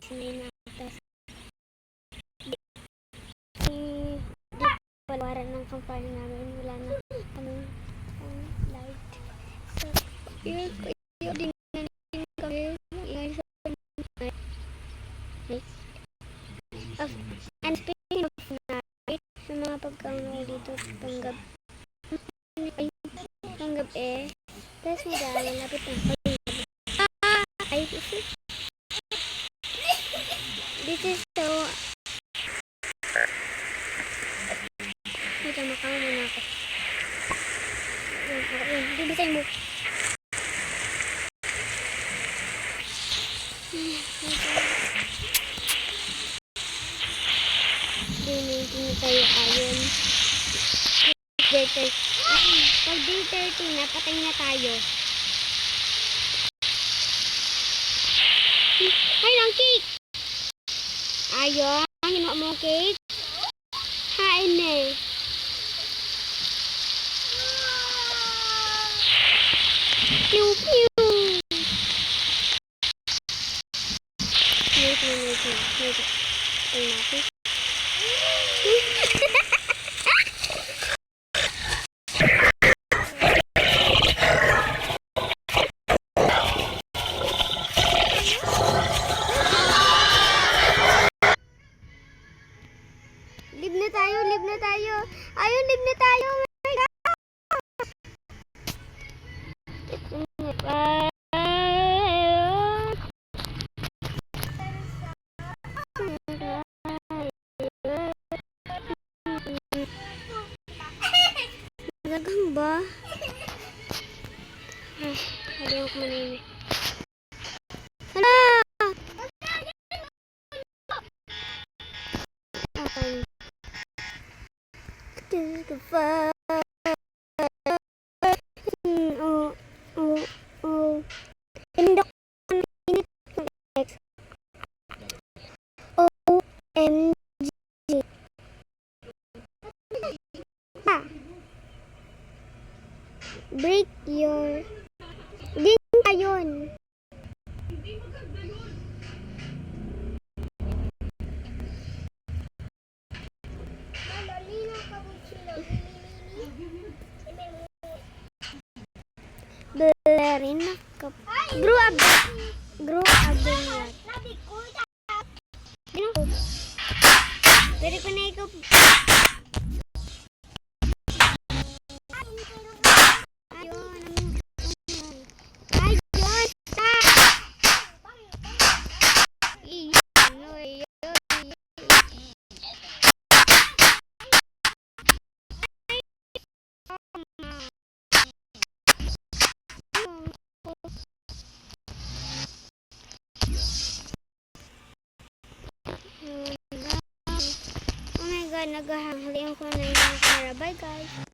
Sinay na atas. Palawaran ng kampanya namin. Wala na kaming light. So, yun din kami. And speaking of night, sa mga pagkaano dito panggap tapos madala, lapit na this is so dito makama muna ako. Bibisay mo. Dinitin tayo ayon. Pag day 30 na, patay na tayo. Ay, lang cake! Ayon, hinuha mo cake. Hain eh. Pew pew! Wait. Ay, natin. Live na tayo. Ayun, live na tayo. Talagang ba? Hindi ako manini. Hala! Pindok OMG. Break your din ayon. Belerin ke grow up din. Dari panay ko. Oh my god, naghahanghalian ko na yung camera. Bye guys!